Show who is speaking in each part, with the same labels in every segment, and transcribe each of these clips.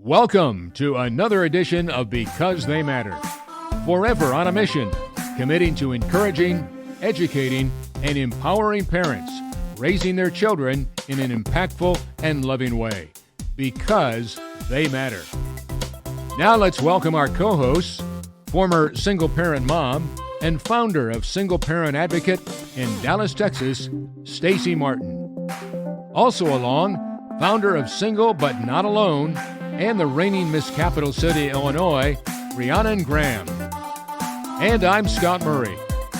Speaker 1: Welcome to another edition of Because They Matter. Forever on a mission, committing to encouraging, educating, and empowering parents, raising their children in an impactful and loving way. Because they matter. Now let's welcome our co-hosts, former single-parent mom and founder of Single Parent Advocate in Dallas, Texas, Stacy Martin. Also along, founder of Single But Not Alone and the reigning Miss Capital City, Illinois, Rhiannon Graham. And I'm Scott Murray,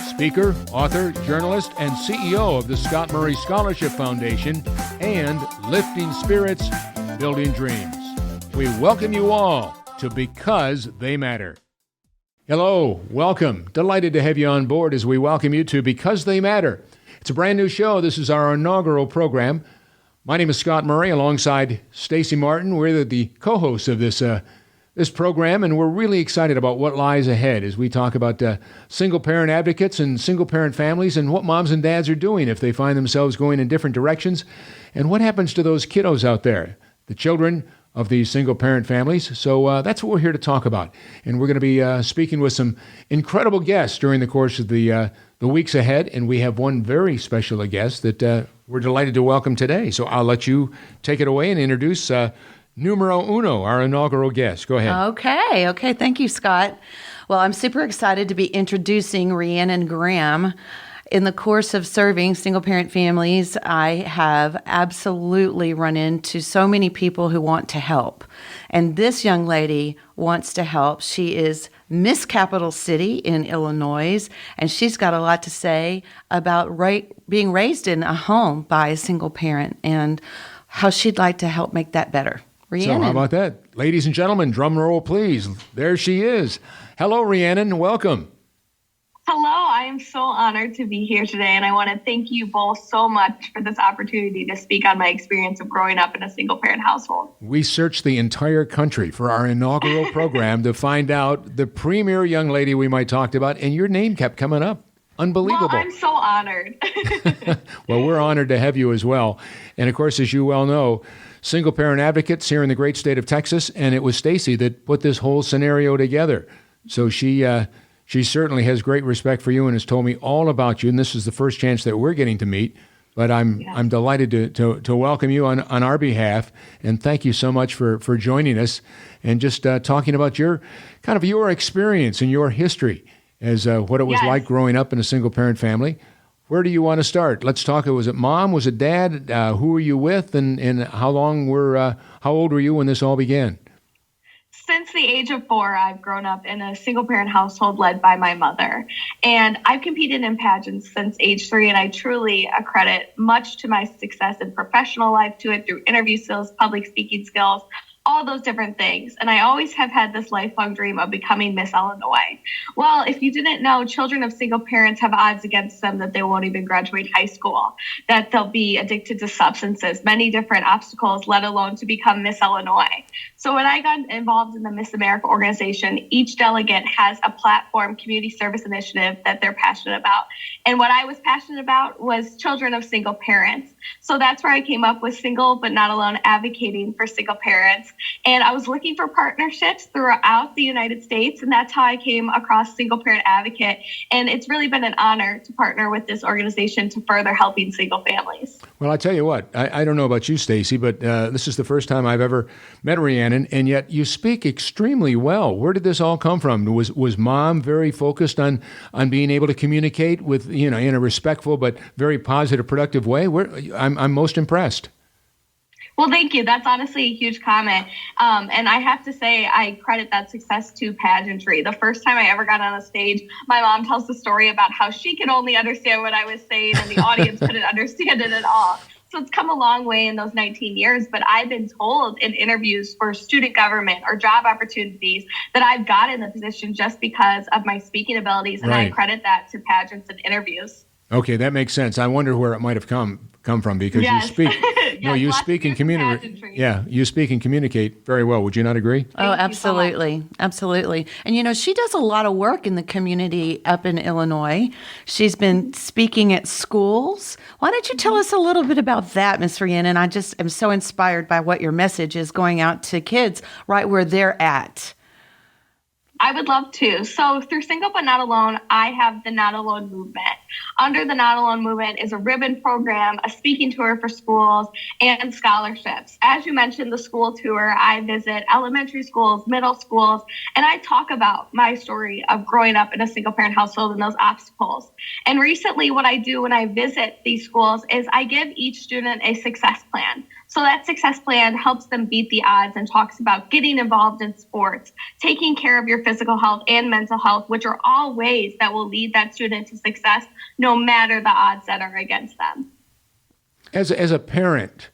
Speaker 1: speaker, author, journalist, and CEO of the Scott Murray Scholarship Foundation and Lifting Spirits, Building Dreams. We welcome you all to Because They Matter. Hello, welcome. Delighted to have you on board as we welcome you to Because They Matter. It's a brand new show. This is our inaugural program. My name is Scott Murray, alongside Stacy Martin. We're the co-hosts of this program, and we're really excited about what lies ahead as we talk about single-parent advocates and single-parent families and what moms and dads are doing if they find themselves going in different directions, and what happens to those kiddos out there, the children of these single-parent families. So that's what we're here to talk about. And we're going to be speaking with some incredible guests during the course of the weeks ahead. And we have one very special guest that we're delighted to welcome today. So I'll let you take it away and introduce numero uno, our inaugural guest. Go ahead.
Speaker 2: Okay. Thank you, Scott. Well, I'm super excited to be introducing Rhiannon Graham. In the course of serving single-parent families, I have absolutely run into so many people who want to help. And this young lady wants to help. She is Miss Capital City in Illinois, and she's got a lot to say about being raised in a home by a single parent and how she'd like to help make that better. Rhiannon.
Speaker 1: So how about that? Ladies and gentlemen, drum roll, please. There she is. Hello, Rhiannon. Welcome.
Speaker 3: Hello, I am so honored to be here today, and I want to thank you both so much for this opportunity to speak on my experience of growing up in a single-parent household.
Speaker 1: We searched the entire country for our inaugural program to find out the premier young lady we might talk about, and your name kept coming up. Unbelievable.
Speaker 3: Well, I'm so honored.
Speaker 1: Well, we're honored to have you as well. And of course, as you well know, single-parent advocates here in the great state of Texas, and it was Stacy that put this whole scenario together. So she certainly has great respect for you and has told me all about you. And this is the first chance that we're getting to meet. But I'm delighted to welcome you on our behalf. And thank you so much for joining us and just talking about your experience and your history as what it was like growing up in a single parent family. Where do you want to start? Let's talk. Was it mom? Was it dad? Who were you with? And how old were you when this all began?
Speaker 3: Since the age of 4, I've grown up in a single-parent household led by my mother. And I've competed in pageants since age 3, and I truly accredit much to my success in professional life to it through interview skills, public speaking skills, all those different things. And I always have had this lifelong dream of becoming Miss Illinois. Well, if you didn't know, children of single parents have odds against them that they won't even graduate high school, that they'll be addicted to substances, many different obstacles, let alone to become Miss Illinois. So when I got involved in the Miss America organization, each delegate has a platform community service initiative that they're passionate about. And what I was passionate about was children of single parents. So that's where I came up with Single But Not Alone, advocating for single parents. And I was looking for partnerships throughout the United States, and that's how I came across Single Parent Advocate. And it's really been an honor to partner with this organization to further helping single families.
Speaker 1: Well, I tell you what, I don't know about you, Stacy, but this is the first time I've ever met Rhiannon, and yet you speak extremely well. Where did this all come from? Was mom very focused on being able to communicate with, in a respectful but very positive, productive way? I'm most impressed.
Speaker 3: Well, thank you. That's honestly a huge comment. And I have to say, I credit that success to pageantry. The first time I ever got on a stage, my mom tells the story about how she could only understand what I was saying and the audience couldn't understand it at all. So it's come a long way in those 19 years, but I've been told in interviews for student government or job opportunities that I've gotten the position just because of my speaking abilities, and I credit that to pageants and interviews.
Speaker 1: Okay, that makes sense. I wonder where it might have come come from because
Speaker 3: Yes.
Speaker 1: you speak.
Speaker 3: Yes,
Speaker 1: No, you
Speaker 3: lots of
Speaker 1: speak and
Speaker 3: years of
Speaker 1: communicate.
Speaker 3: pageantry.
Speaker 1: Yeah, you speak and communicate very well. Would you not agree?
Speaker 2: Oh,
Speaker 3: Thank you so much.
Speaker 2: absolutely. Absolutely. And she does a lot of work in the community up in Illinois. She's been speaking at schools. Why don't you tell us a little bit about that, Miss Rhiannon? I just am so inspired by what your message is going out to kids right where they're at.
Speaker 3: I would love to. So through Single But Not Alone, I have the Not Alone movement. Under the Not Alone movement is a ribbon program, a speaking tour for schools, and scholarships. As you mentioned, the school tour, I visit elementary schools, middle schools, and I talk about my story of growing up in a single parent household and those obstacles. And recently, what I do when I visit these schools is I give each student a success plan. So that success plan helps them beat the odds and talks about getting involved in sports, taking care of your physical health and mental health, which are all ways that will lead that student to success, no matter the odds that are against them.
Speaker 1: As a parent,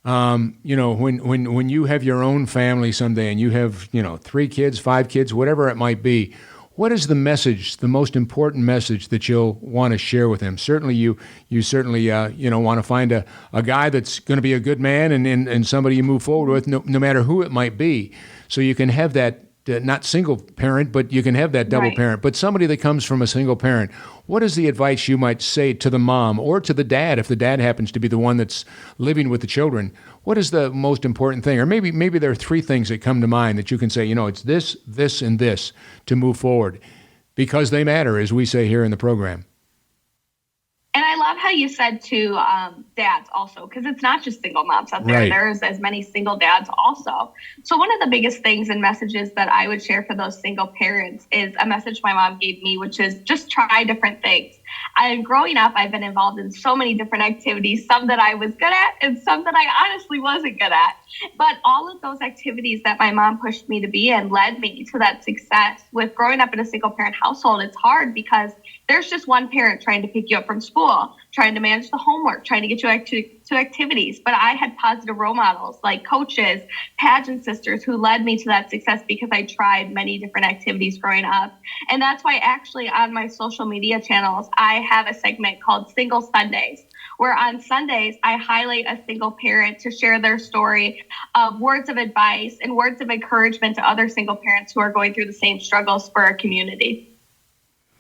Speaker 1: when you have your own family someday and you have 3 kids, 5 kids, whatever it might be, what is the message, the most important message that you'll want to share with them? Certainly, you certainly want to find a guy that's going to be a good man and somebody you move forward with, no matter who it might be. So you can have that not single parent, but you can have that double
Speaker 3: Right.
Speaker 1: parent. But somebody that comes from a single parent, what is the advice you might say to the mom or to the dad if the dad happens to be the one that's living with the children? What is the most important thing? Or maybe there are 3 things that come to mind that you can say, it's this, this, and this to move forward because they matter, as we say here in the program.
Speaker 3: And I love how you said to dads also, because it's not just single moms out there.
Speaker 1: Right.
Speaker 3: There's as many single dads also. So one of the biggest things and messages that I would share for those single parents is a message my mom gave me, which is just try different things. And growing up, I've been involved in so many different activities, some that I was good at and some that I honestly wasn't good at. But all of those activities that my mom pushed me to be in led me to that success. With growing up in a single parent household, it's hard because there's just one parent trying to pick you up from school, trying to manage the homework, trying to get you to activities. But I had positive role models like coaches, pageant sisters who led me to that success because I tried many different activities growing up. And that's why actually on my social media channels, I have a segment called Single Sundays, where on Sundays, I highlight a single parent to share their story of words of advice and words of encouragement to other single parents who are going through the same struggles for our community.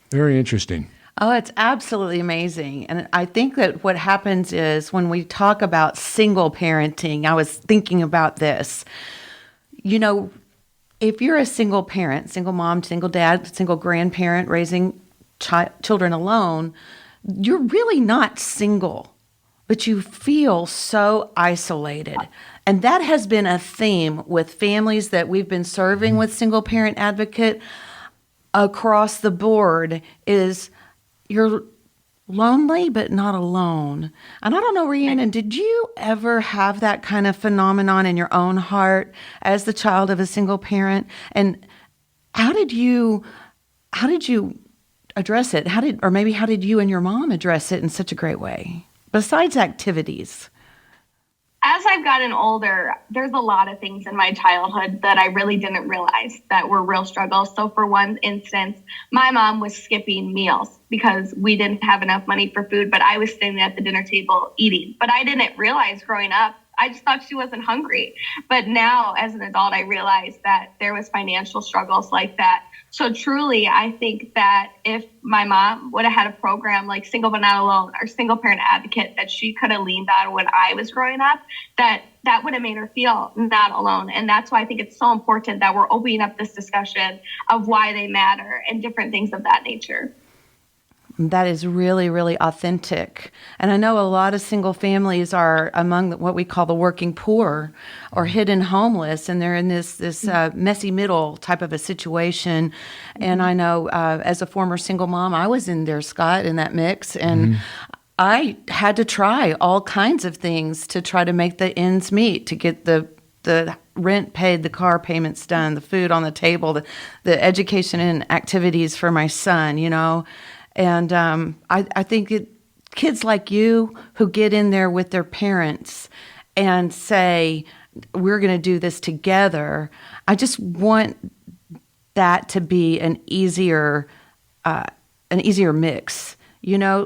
Speaker 1: Very interesting.
Speaker 2: Oh, it's absolutely amazing. And I think that what happens is when we talk about single parenting, I was thinking about this. If you're a single parent, single mom, single dad, single grandparent raising children alone, you're really not single, but you feel so isolated. And that has been a theme with families that we've been serving with Single Parent Advocate across the board is you're lonely but not alone. And I don't know, Rhiannon, did you ever have that kind of phenomenon in your own heart as the child of a single parent? And how did you address it? How did you and your mom address it in such a great way? Besides activities.
Speaker 3: As I've gotten older, there's a lot of things in my childhood that I really didn't realize that were real struggles. So for one instance, my mom was skipping meals because we didn't have enough money for food, but I was sitting at the dinner table eating. But I didn't realize growing up, I just thought she wasn't hungry. But now as an adult, I realized that there was financial struggles like that. So truly, I think that if my mom would have had a program like Single But Not Alone or Single Parent Advocate that she could have leaned on when I was growing up, that would have made her feel not alone. And that's why I think it's so important that we're opening up this discussion of why they matter and different things of that nature.
Speaker 2: That is really, really authentic. And I know a lot of single families are among what we call the working poor or hidden homeless, and they're in this messy middle type of a situation. And I know as a former single mom, I was in there, Scott, in that mix. And I had to try all kinds of things to try to make the ends meet, to get the rent paid, the car payments done, the food on the table, the education and activities for my son, And I think kids like you who get in there with their parents and say, we're going to do this together, I just want that to be an easier mix,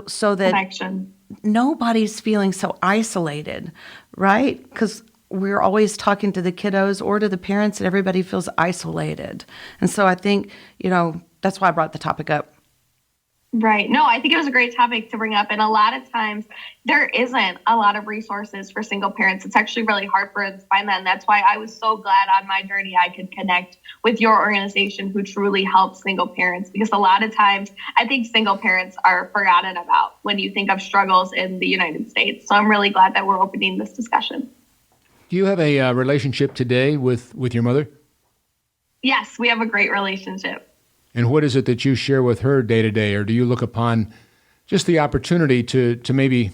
Speaker 2: so that
Speaker 3: Connection.
Speaker 2: nobody's feeling so isolated, right? Because we're always talking to the kiddos or to the parents, and everybody feels isolated. And so I think, that's why I brought the topic up.
Speaker 3: Right. No, I think it was a great topic to bring up. And a lot of times there isn't a lot of resources for single parents. It's actually really hard for us to find that. And that's why I was so glad on my journey I could connect with your organization who truly helps single parents. Because a lot of times I think single parents are forgotten about when you think of struggles in the United States. So I'm really glad that we're opening this discussion.
Speaker 1: Do you have a relationship today with your mother?
Speaker 3: Yes, we have a great relationship.
Speaker 1: And what is it that you share with her day to day? Or do you look upon just the opportunity to maybe,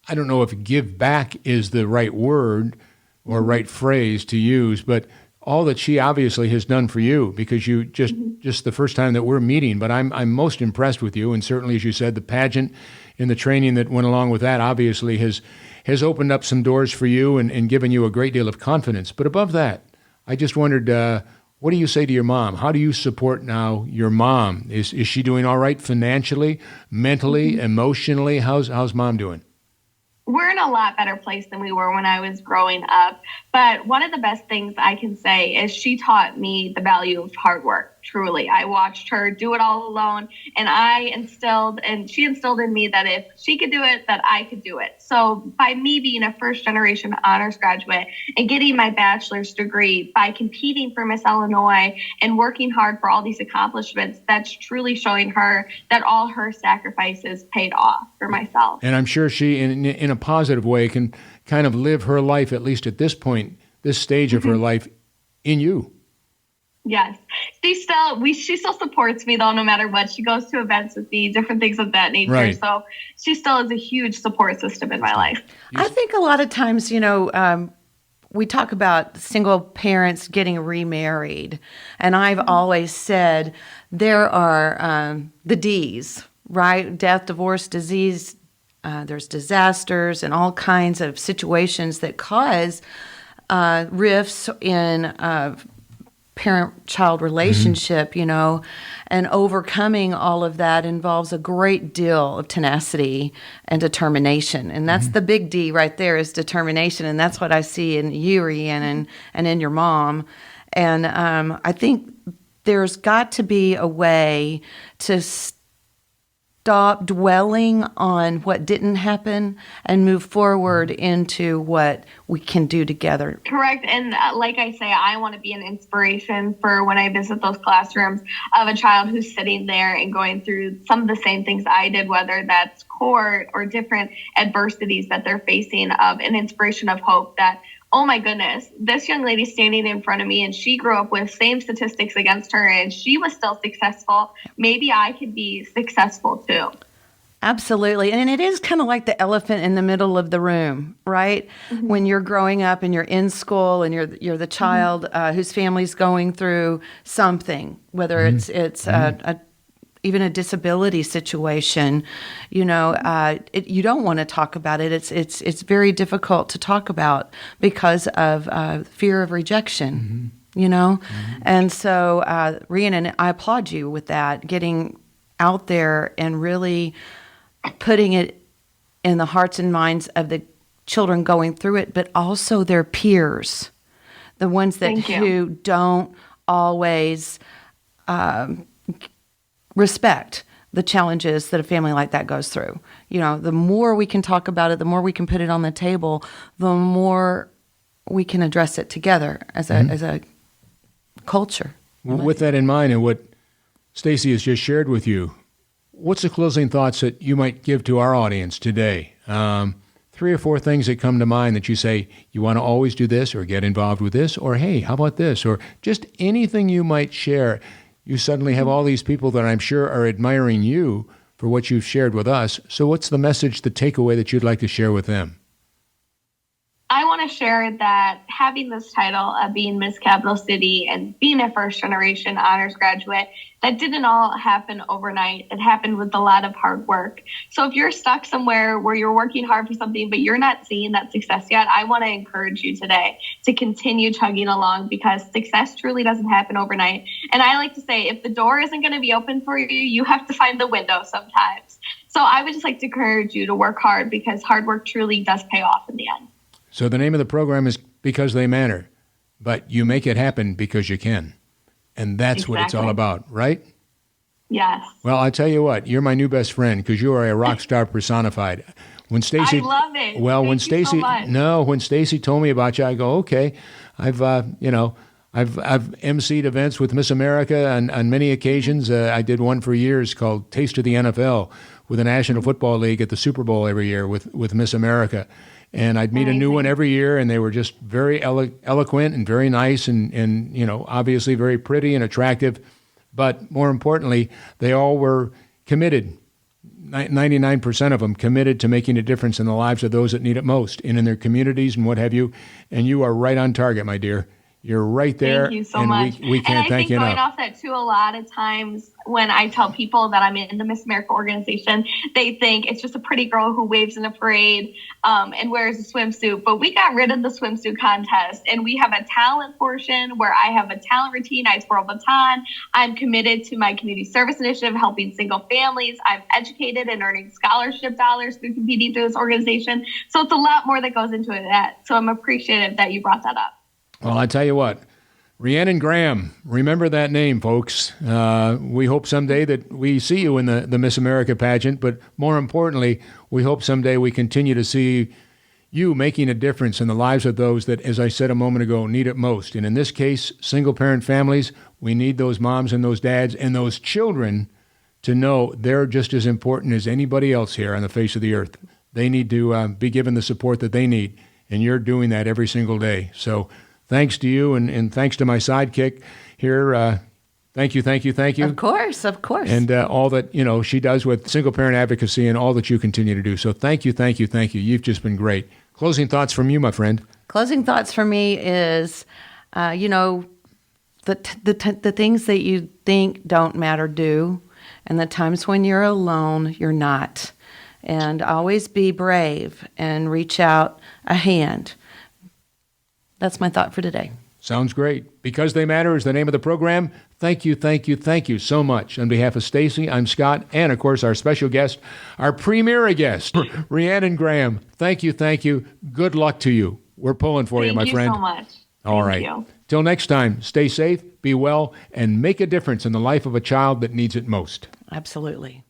Speaker 1: I don't know if give back is the right word or right phrase to use, but all that she obviously has done for you, because you just the first time that we're meeting, but I'm most impressed with you. And certainly, as you said, the pageant and the training that went along with that obviously has opened up some doors for you and given you a great deal of confidence. But above that, I just wondered, what do you say to your mom? How do you support now your mom? Is she doing all right financially, mentally, emotionally? How's mom doing?
Speaker 3: We're in a lot better place than we were when I was growing up. But one of the best things I can say is she taught me the value of hard work. Truly, I watched her do it all alone, and she instilled in me that if she could do it, that I could do it. So by me being a first generation honors graduate and getting my bachelor's degree, by competing for Miss Illinois and working hard for all these accomplishments, that's truly showing her that all her sacrifices paid off for myself.
Speaker 1: And I'm sure she, in a positive way, can kind of live her life, at least at this point, this stage of her life, in you.
Speaker 3: Yes. She still supports me, though, no matter what. She goes to events with me, different things of that nature.
Speaker 1: Right.
Speaker 3: So she still is a huge support system in my life.
Speaker 2: I think a lot of times, we talk about single parents getting remarried. And I've always said there are the Ds, right? Death, divorce, disease. There's disasters and all kinds of situations that cause rifts in parent-child relationship, and overcoming all of that involves a great deal of tenacity and determination. And that's the big D right there, is determination. And that's what I see in you, Rhiannon, and in your mom. And I think there's got to be a way to stop dwelling on what didn't happen and move forward into what we can do together.
Speaker 3: Correct. And like I say, I want to be an inspiration for when I visit those classrooms of a child who's sitting there and going through some of the same things I did, whether that's court or different adversities that they're facing, of an inspiration of hope that, oh my goodness, this young lady standing in front of me and she grew up with same statistics against her and she was still successful. Maybe I could be successful too.
Speaker 2: Absolutely. And it is kind of like the elephant in the middle of the room, right? When you're growing up and you're in school and you're the child whose family's going through something, whether it's even a disability situation, you don't want to talk about it. It's very difficult to talk about because of fear of rejection, And so, Rhiannon, I applaud you with that, getting out there and really putting it in the hearts and minds of the children going through it, but also their peers, the ones who don't always respect the challenges that a family like that goes through. The more we can talk about it, the more we can put it on the table, the more we can address it together as a culture.
Speaker 1: With that in mind, and what Stacy has just shared with you, what's the closing thoughts that you might give to our audience today? 3 or 4 things that come to mind that you say, you want to always do this or get involved with this, or hey, how about this? Or just anything you might share. You suddenly have all these people that I'm sure are admiring you for what you've shared with us. So what's the message, the takeaway that you'd like to share with them?
Speaker 3: I want to share that having this title of being Miss Capital City and being a first generation honors graduate, that didn't all happen overnight. It happened with a lot of hard work. So if you're stuck somewhere where you're working hard for something, but you're not seeing that success yet, I want to encourage you today to continue chugging along, because success truly doesn't happen overnight. And I like to say, if the door isn't going to be open for you, you have to find the window sometimes. So I would just like to encourage you to work hard, because hard work truly does pay off in the end.
Speaker 1: So the name of the program is Because They Matter, but you make it happen because you can. And that's what it's all about, right?
Speaker 3: Yes.
Speaker 1: Well, I tell you what, you're my new best friend because you are a rock star personified. When Stacy,
Speaker 3: I love it.
Speaker 1: Well,
Speaker 3: Thank
Speaker 1: when
Speaker 3: you so
Speaker 1: Stacy,
Speaker 3: much.
Speaker 1: when Stacy told me about you, I go, okay, I've emceed events with Miss America on many occasions. I did one for years called Taste of the NFL with the National Football League at the Super Bowl every year with Miss America. And I'd meet a new one every year, and they were just very eloquent and very nice and obviously very pretty and attractive. But more importantly, they all were committed, 99% of them committed to making a difference in the lives of those that need it most and in their communities and what have you. And you are right on target, my dear. You're right there.
Speaker 3: Thank you so much.
Speaker 1: We can't thank you enough.
Speaker 3: And I think going off that too, a lot of times when I tell people that I'm in the Miss America organization, they think it's just a pretty girl who waves in a parade and wears a swimsuit. But we got rid of the swimsuit contest, and we have a talent portion where I have a talent routine. I twirl baton. I'm committed to my community service initiative, helping single families. I'm educated and earning scholarship dollars through competing through this organization. So it's a lot more that goes into it. So I'm appreciative that you brought that up.
Speaker 1: Well, I tell you what, Rhiannon Graham, remember that name, folks. We hope someday that we see you in the Miss America pageant, but more importantly, we hope someday we continue to see you making a difference in the lives of those that, as I said a moment ago, need it most. And in this case, single-parent families, we need those moms and those dads and those children to know they're just as important as anybody else here on the face of the earth. They need to be given the support that they need, and you're doing that every single day. So thanks to you and thanks to my sidekick here. Thank you.
Speaker 2: Of course.
Speaker 1: And all that, she does with single parent advocacy and all that you continue to do. So thank you. You've just been great. Closing thoughts from you, my friend.
Speaker 2: Closing thoughts for me is, the things that you think don't matter do, and the times when you're alone, you're not. And always be brave and reach out a hand. That's my thought for today.
Speaker 1: Sounds great. Because They Matter is the name of the program. Thank you so much. On behalf of Stacy, I'm Scott, and of course our special guest, our premier guest, Rhiannon Graham. Thank you. Good luck to you. We're pulling for you, my friend.
Speaker 3: Thank you so much.
Speaker 1: All right.
Speaker 3: Thank you.
Speaker 1: Till next time, stay safe, be well, and make a difference in the life of a child that needs it most.
Speaker 2: Absolutely.